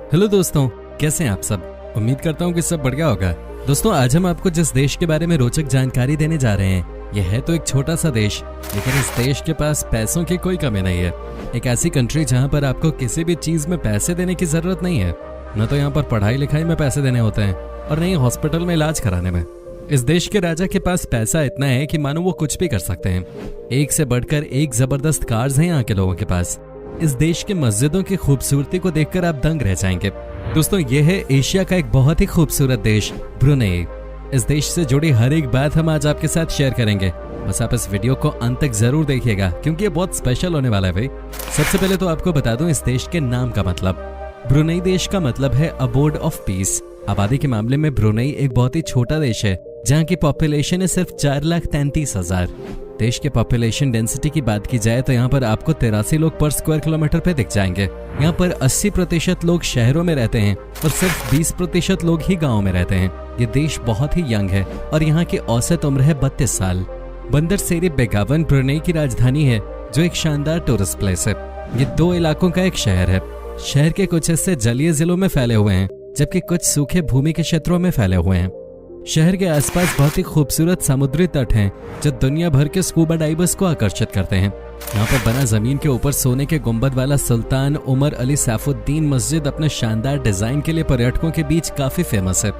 Hello दोस्तों, कैसे हैं आप सब। उम्मीद करता हूँ कि सब बढ़िया होगा। दोस्तों, आज हम आपको जिस देश के बारे में रोचक जानकारी देने जा रहे हैं, यह है तो एक छोटा सा देश, लेकिन इस देश के पास पैसों की कोई कमी नहीं है। एक ऐसी कंट्री जहाँ पर आपको किसी भी चीज में पैसे देने की जरूरत नहीं है। न तो यहाँ पर पढ़ाई लिखाई में पैसे देने होते हैं और न ही हॉस्पिटल में इलाज कराने में। इस देश के राजा के पास पैसा इतना है कि मानो वो कुछ भी कर सकते हैं। एक से बढ़कर एक जबरदस्त कार्स हैं यहाँ के लोगों के पास। इस देश के मस्जिदों की खूबसूरती को देखकर आप दंग रह जाएंगे। दोस्तों, ये है एशिया का एक बहुत ही खूबसूरत देश ब्रुनेई। इस देश से जुड़ी हर एक बात हम आज आपके साथ शेयर करेंगे। बस आप इस वीडियो को अंत तक जरूर देखिएगा, क्योंकि ये बहुत स्पेशल होने वाला है भाई। सबसे पहले तो आपको बता दूं इस देश के नाम का मतलब। ब्रुनेई देश का मतलब है अबोर्ड ऑफ पीस। आबादी के मामले में ब्रुनेई एक बहुत ही छोटा देश है, जहाँ की पॉपुलेशन है सिर्फ 4,33,000। देश के पॉपुलेशन डेंसिटी की बात की जाए तो यहाँ पर आपको 83 लोग पर स्क्वायर किलोमीटर पे दिख जाएंगे। यहाँ पर 80% लोग शहरों में रहते हैं और सिर्फ 20% लोग ही गाँव में रहते हैं। ये देश बहुत ही यंग है और यहाँ की औसत उम्र है 32 साल। बंदर सेरी बेगावन ब्रुनेई की राजधानी है, जो एक शानदार टूरिस्ट प्लेस है। ये 2 इलाकों का एक शहर है। शहर के कुछ हिस्से जलीय जिलों में फैले हुए हैं, जबकि कुछ सूखे भूमि के क्षेत्रों में फैले हुए हैं। शहर के आसपास बहुत ही खूबसूरत समुद्री तट हैं, जो दुनिया भर के स्कूबा डाइवर्स को आकर्षित करते हैं। यहाँ पर बना जमीन के ऊपर सोने के गुंबद वाला सुल्तान उमर अली सैफुद्दीन मस्जिद अपने शानदार डिजाइन के लिए पर्यटकों के बीच काफी फेमस है।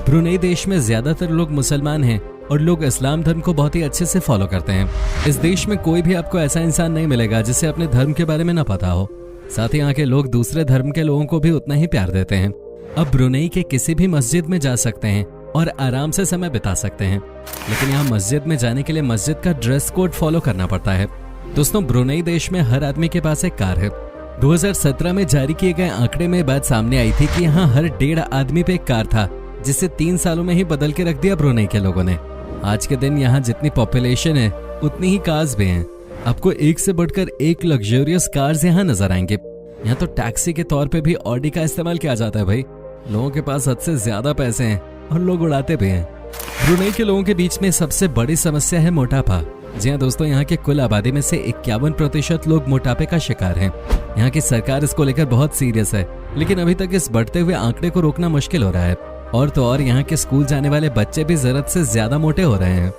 ब्रुनेई देश में ज्यादातर लोग मुसलमान हैं और लोग इस्लाम धर्म को बहुत ही अच्छे से फॉलो करते हैं। इस देश में कोई भी आपको ऐसा इंसान नहीं मिलेगा जिसे अपने धर्म के बारे में न पता हो। साथ ही यहाँ के लोग दूसरे धर्म के लोगों को भी उतना ही प्यार देते हैं। अब ब्रुनेई के किसी भी मस्जिद में जा सकते हैं और आराम से समय बिता सकते हैं, लेकिन यहाँ मस्जिद में जाने के लिए मस्जिद का ड्रेस कोड फॉलो करना पड़ता है। दोस्तों, ब्रुनेई देश में हर आदमी के पास एक कार है। 2017 में जारी किए गए आंकड़े में बात सामने आई थी कि यहाँ हर 1.5 आदमी पे एक कार था, जिसे 3 सालों में ही बदल के रख दिया ब्रुनेई के लोगों ने। आज के दिन यहाँ जितनी पॉपुलेशन है उतनी ही कार्स भी हैं। आपको एक से बढ़कर एक लग्जरियस कार्स यहाँ नजर आएंगे। यहाँ तो टैक्सी के तौर पे भी ऑडी का इस्तेमाल किया जाता है भाई। लोगों के पास हद से ज्यादा पैसे हैं और लोग उड़ाते भी हैं। ब्रुनेई के लोगों के बीच में सबसे बड़ी समस्या है मोटापा। जी हाँ दोस्तों, यहाँ के कुल आबादी में से 51% लोग मोटापे का शिकार हैं। यहाँ की सरकार इसको लेकर बहुत सीरियस है, लेकिन अभी तक इस बढ़ते हुए आंकड़े को रोकना मुश्किल हो रहा है। और तो और यहाँ के स्कूल जाने वाले बच्चे भी जरूरत से ज्यादा मोटे हो रहे हैं।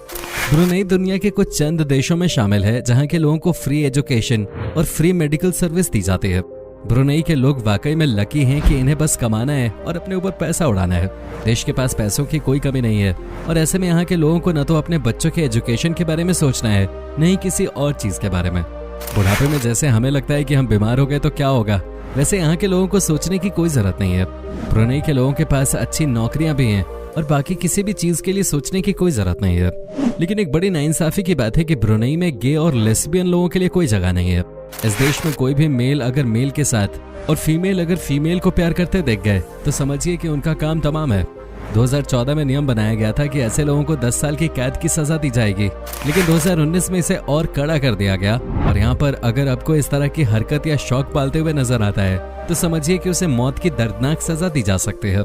ब्रुनेई दुनिया के कुछ चंद देशों में शामिल है जहाँ के लोगों को फ्री एजुकेशन और फ्री मेडिकल सर्विस दी जाती है। ब्रुनेई के लोग वाकई में लकी हैं कि इन्हें बस कमाना है और अपने ऊपर पैसा उड़ाना है। देश के पास पैसों की कोई कमी नहीं है और ऐसे में यहाँ के लोगों को न तो अपने बच्चों के एजुकेशन के बारे में सोचना है, न ही किसी और चीज के बारे में। बुढ़ापे में जैसे हमें लगता है कि हम बीमार हो गए तो क्या होगा, वैसे यहाँ के लोगों को सोचने की कोई जरूरत नहीं है। ब्रुनेई के लोगों के पास अच्छी नौकरियां भी हैं और बाकी किसी भी चीज के लिए सोचने की कोई जरूरत नहीं है। लेकिन एक बड़ी नाइंसाफी की बात है कि ब्रुनेई में गे और लेस्बियन लोगों के लिए कोई जगह नहीं है। इस देश में कोई भी मेल अगर मेल के साथ और फीमेल अगर फीमेल को प्यार करते देख गए तो समझिए कि उनका काम तमाम है। 2014 में नियम बनाया गया था कि ऐसे लोगों को 10 साल की कैद की सजा दी जाएगी, लेकिन 2019 में इसे और कड़ा कर दिया गया। और यहाँ पर अगर आपको इस तरह की हरकत या शौक पालते हुए नजर आता है तो समझिए कि उसे मौत की दर्दनाक सजा दी जा सकती है।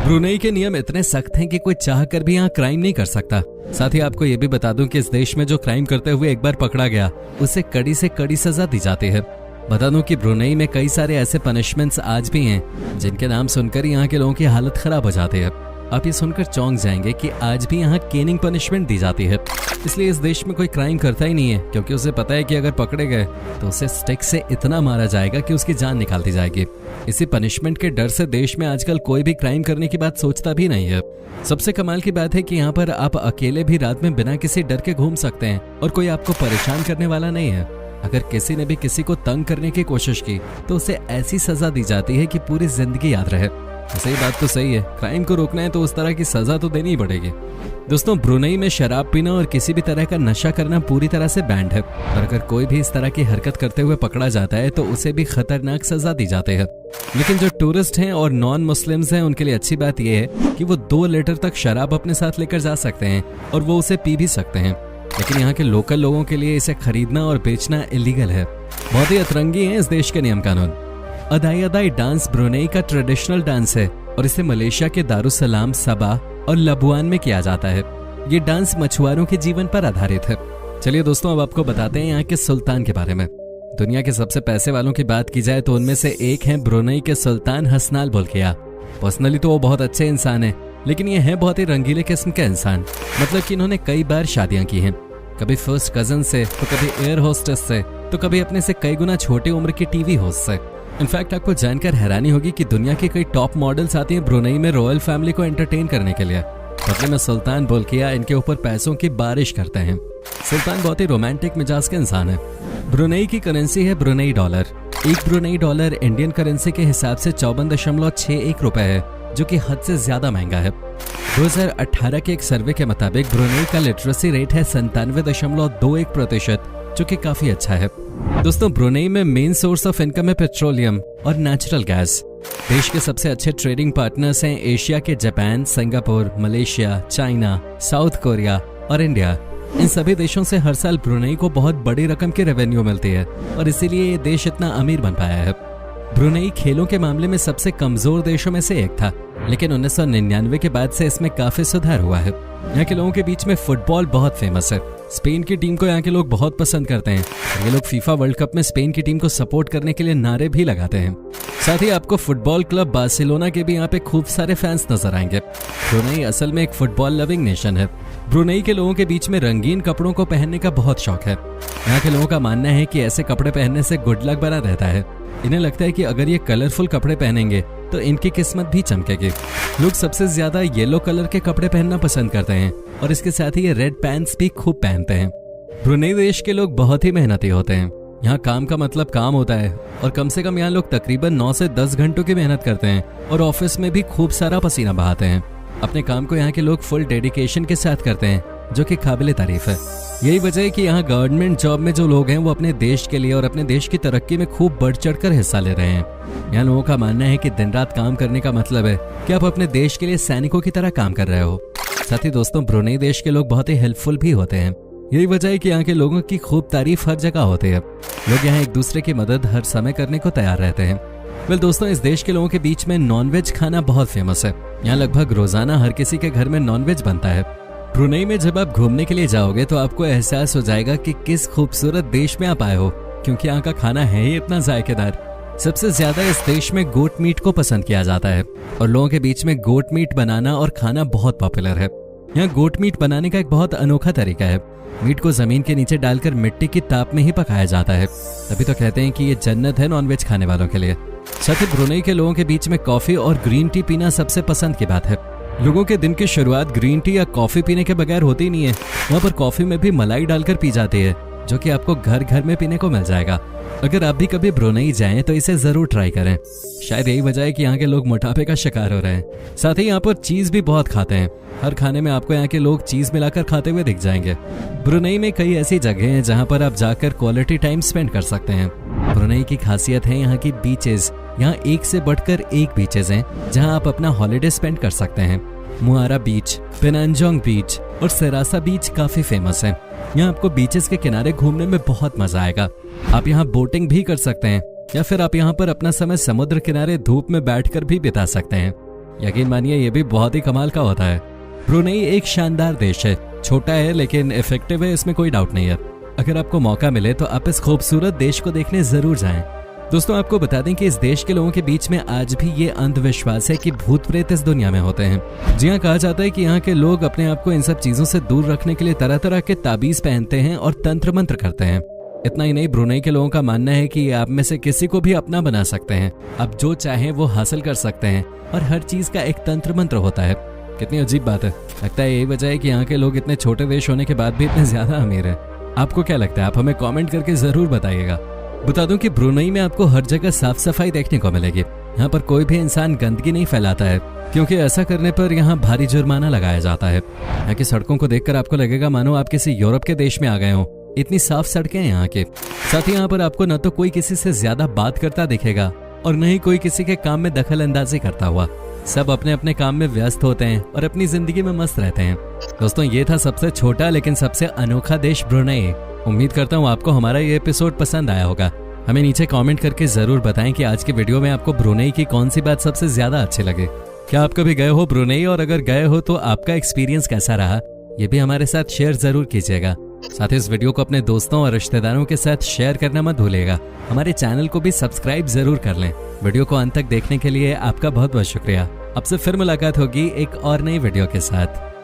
ब्रुनेई के नियम इतने सख्त हैं कि कोई चाह कर भी यहाँ क्राइम नहीं कर सकता। साथ ही आपको ये भी बता दूं कि इस देश में जो क्राइम करते हुए एक बार पकड़ा गया उसे कड़ी से कड़ी सजा दी जाती है। बता दूं कि ब्रुनेई में कई सारे ऐसे पनिशमेंट्स आज भी हैं जिनके नाम सुनकर यहाँ के लोगों की हालत खराब हो जाती है। आप ये सुनकर चौंक जाएंगे कि आज भी यहाँ केनिंग पनिशमेंट दी जाती है। इसलिए इस देश में कोई क्राइम करता ही नहीं है, क्योंकि उसे पता है कि अगर पकड़े गए तो उसे स्टिक से इतना मारा जाएगा कि उसकी जान निकाल दी जाएगी। इसी पनिशमेंट के डर से देश में आजकल कोई भी क्राइम करने की बात सोचता भी नहीं है। सबसे कमाल की बात है कि यहाँ पर आप अकेले भी रात में बिना किसी डर के घूम सकते हैं और कोई आपको परेशान करने वाला नहीं है। अगर किसी ने भी किसी को तंग करने की कोशिश की तो उसे ऐसी सजा दी जाती है कि पूरी जिंदगी याद रहे। सही बात तो सही है, क्राइम को रोकना है तो उस तरह की सजा तो देनी ही पड़ेगी। दोस्तों, ब्रुनेई में शराब पीना और किसी भी तरह का नशा करना पूरी तरह से बैंड है, और अगर कोई भी इस तरह की हरकत करते हुए पकड़ा जाता है तो उसे भी खतरनाक सजा दी जाती है। लेकिन जो टूरिस्ट हैं और नॉन मुस्लिम्स हैं उनके लिए अच्छी बात यह है कि वो 2 लीटर तक शराब अपने साथ लेकर जा सकते हैं और वो उसे पी भी सकते हैं। लेकिन यहाँ के लोकल लोगों के लिए इसे खरीदना और बेचना इलीगल है। बहुत ही अतरंगी है इस देश के नियम कानून। अदाई अदाई डांस ब्रुनेई का ट्रेडिशनल डांस है और इसे मलेशिया के दारुसलाम, सबा और लबुआन में किया जाता है। ये डांस मछुआरों के जीवन पर आधारित है। चलिए दोस्तों, अब आपको बताते हैं यहाँ के सुल्तान के बारे में। दुनिया के सबसे पैसे वालों की बात की जाए तो उनमें से एक हैं ब्रुनेई के सुल्तान हसनाल बोल्किया। पर्सनली तो वो बहुत अच्छे इंसान हैं, लेकिन ये हैं बहुत ही रंगीले किस्म के इंसान। मतलब कि इन्होंने कई बार शादियां की हैं, कभी फर्स्ट कजन से, तो कभी एयर होस्टेस से, तो कभी अपने से कई गुना छोटी उम्र की टीवी होस्ट से। इनफैक्ट आपको जानकर हैरानी होगी कि दुनिया के कई टॉप मॉडल्स आती हैं ब्रुनेई में रॉयल फैमिली को एंटरटेन करने के लिए। बदले में सुल्तान बोल्किया इनके ऊपर पैसों की बारिश करते हैं। सुल्तान बहुत ही रोमांटिक मिजाज के इंसान है। ब्रुनेई की करेंसी है ब्रुनेई डॉलर। एक ब्रुनेई डॉलर इंडियन करेंसी के हिसाब से 54.61 रुपए है, जो कि हद से ज्यादा महंगा है। 2018 के एक सर्वे के मुताबिक ब्रुनेई का लिटरेसी रेट है 97.21%, जो कि काफी अच्छा है। दोस्तों, ब्रुनेई में मेन सोर्स ऑफ इनकम है पेट्रोलियम और नेचुरल गैस। देश के सबसे अच्छे ट्रेडिंग पार्टनर्स हैं एशिया के Japan, Singapore, Malaysia, China, south Korea और इंडिया। इन सभी देशों से हर साल ब्रुनेई को बहुत बड़ी रकम की रेवेन्यू मिलती है और इसीलिए ये देश इतना अमीर बन पाया है। ब्रुनेई खेलों के मामले में सबसे कमजोर देशों में से एक था, लेकिन 1999 के बाद से इसमें काफी सुधार हुआ है। यहाँ के लोगों के बीच में फुटबॉल बहुत फेमस है। स्पेन की टीम को यहाँ के लोग बहुत पसंद करते हैं और ये लोग फीफा वर्ल्ड कप में स्पेन की टीम को सपोर्ट करने के लिए नारे भी लगाते हैं। साथ ही आपको फुटबॉल क्लब बार्सिलोना के भी यहाँ पे खूब सारे फैंस नजर आएंगे। ब्रुनेई असल में एक फुटबॉल लविंग नेशन है। ब्रुनेई के लोगों के बीच में रंगीन कपड़ों को पहनने का बहुत शौक है। यहाँ के लोगों का मानना है कि ऐसे कपड़े पहनने से गुड लक बना रहता है। इन्हें लगता है कि अगर ये कलरफुल कपड़े पहनेंगे तो इनकी किस्मत भी चमकेगी। लोग सबसे ज्यादा येलो कलर के कपड़े पहनना पसंद करते हैं और इसके साथ ही ये रेड पैंट्स भी खूब पहनते हैं। ब्रुनेई देश के लोग बहुत ही मेहनती होते हैं। यहाँ काम का मतलब काम होता है और कम से कम यहाँ लोग तकरीबन 9 से 10 घंटों की मेहनत करते हैं और ऑफिस में भी खूब सारा पसीना बहाते हैं। अपने काम को यहाँ के लोग फुल डेडिकेशन के साथ करते हैं, जो कि काबिले तारीफ है। यही वजह है कि यहाँ गवर्नमेंट जॉब में जो लोग हैं वो अपने देश के लिए और अपने देश की तरक्की में खूब बढ़ चढ़कर हिस्सा ले रहे हैं। यहाँ लोगों का मानना है कि दिन रात काम करने का मतलब है कि आप अपने देश के लिए सैनिकों की तरह काम कर रहे हो। साथ ही दोस्तों, ब्रुनेई देश के लोग बहुत ही हेल्पफुल भी होते हैं। यही वजह है कि यहाँ के लोगों की खूब तारीफ हर जगह होती है। लोग यहाँ एक दूसरे की मदद हर समय करने को तैयार रहते हैं। वेल दोस्तों, इस देश के लोगों के बीच में नॉनवेज खाना बहुत फेमस है। यहाँ लगभग रोजाना हर किसी के घर में नॉनवेज बनता है। ब्रुनेई में जब आप घूमने के लिए जाओगे तो आपको एहसास हो जाएगा कि किस खूबसूरत देश में आप आए हो, क्योंकि यहाँ का खाना है ही इतना जायकेदार। सबसे ज्यादा इस देश में गोट मीट को पसंद किया जाता है और लोगों के बीच में गोट मीट बनाना और खाना बहुत पॉपुलर है। यहाँ गोट मीट बनाने का एक बहुत अनोखा तरीका है। मीट को जमीन के नीचे डालकर मिट्टी की ताप में ही पकाया जाता है। तभी तो कहते हैं कि ये जन्नत है नॉनवेज खाने वालों के लिए। साथ ही ब्रुनेई के लोगों के बीच में कॉफी और ग्रीन टी पीना सबसे पसंद की बात है। लोगों के दिन की शुरुआत ग्रीन टी या कॉफी पीने के बगैर होती नहीं है। वहाँ पर कॉफी में भी मलाई डालकर पी जाती है, जो कि आपको घर घर में पीने को मिल जाएगा। अगर आप भी कभी ब्रुनेई जाएं तो इसे जरूर ट्राई करें। शायद यही वजह है कि यहाँ के लोग मोटापे का शिकार हो रहे हैं। साथ ही यहाँ पर चीज भी बहुत खाते हैं। हर खाने में आपको यहाँ के लोग चीज मिलाकर खाते हुए दिख जाएंगे। ब्रुनेई में कई ऐसी जगह हैं जहाँ पर आप जाकर क्वालिटी टाइम स्पेंड कर सकते हैं। ब्रुनेई की खासियत है यहाँ की बीचेस। यहाँ एक से बढ़कर एक बीचेस हैं जहाँ आप अपना हॉलिडे स्पेंड कर सकते हैं। मुआरा बीच, पेनांजोंग बीच और सेरासा बीच काफी फेमस है। यहाँ आपको बीचेस के किनारे घूमने में बहुत मजा आएगा। आप यहाँ बोटिंग भी कर सकते हैं या फिर आप यहाँ पर अपना समय समुद्र किनारे धूप में बैठकर भी बिता सकते हैं। यकीन मानिए ये भी बहुत ही कमाल का होता है। ब्रुनेई एक शानदार देश है। छोटा है लेकिन इफेक्टिव है, इसमें कोई डाउट नहीं है। अगर आपको मौका मिले तो आप इस खूबसूरत देश को देखने जरूर जाएं। दोस्तों, आपको बता दें कि इस देश के लोगों के बीच में आज भी ये अंधविश्वास है कि भूत प्रेत इस दुनिया में होते हैं। जी हाँ, कहा जाता है कि यहाँ के लोग अपने आप को इन सब चीजों से दूर रखने के लिए तरह तरह के ताबीज पहनते हैं और तंत्र मंत्र करते हैं। इतना ही नहीं, ब्रुनेई के लोगों का मानना है कि आप में से किसी को भी अपना बना सकते हैं। आप जो चाहें वो हासिल कर सकते हैं और हर चीज का एक तंत्र मंत्र होता है। कितनी अजीब बात है। लगता है यही वजह है कि यहाँ के लोग इतने छोटे देश होने के बाद भी इतने ज्यादा अमीर हैं। आपको क्या लगता है? आप हमें कमेंट करके जरूर बताइएगा। बता दूं कि ब्रुनेई में आपको हर जगह साफ सफाई देखने को मिलेगी। यहाँ पर कोई भी इंसान गंदगी नहीं फैलाता है, क्योंकि ऐसा करने पर यहाँ भारी जुर्माना लगाया जाता है। यहाँ की सड़कों को देखकर आपको लगेगा मानो आप किसी यूरोप के देश में आ गए हो। इतनी साफ सड़कें हैं यहाँ के। साथ ही यहाँ पर आपको न तो कोई किसी से ज्यादा बात करता दिखेगा और न ही कोई किसी के काम में दखल अंदाजी करता हुआ। सब अपने अपने काम में व्यस्त होते हैं और अपनी जिंदगी में मस्त रहते हैं। दोस्तों, ये था सबसे छोटा लेकिन सबसे अनोखा देश ब्रुनेई। उम्मीद करता हूँ आपको हमारा ये एपिसोड पसंद आया होगा। हमें नीचे कमेंट करके जरूर बताएं कि आज के वीडियो में आपको ब्रुनेई की कौन सी बात सबसे ज्यादा अच्छी लगे। क्या आप कभी गए हो ब्रुनेई, और अगर गए हो तो आपका एक्सपीरियंस कैसा रहा, ये भी हमारे साथ शेयर जरूर कीजिएगा। साथ ही इस वीडियो को अपने दोस्तों और रिश्तेदारों के साथ शेयर करना मत भूलिएगा। हमारे चैनल को भी सब्सक्राइब जरूर कर लें। वीडियो को अंत तक देखने के लिए आपका बहुत बहुत शुक्रिया। आपसे फिर मुलाकात होगी एक और नई वीडियो के साथ।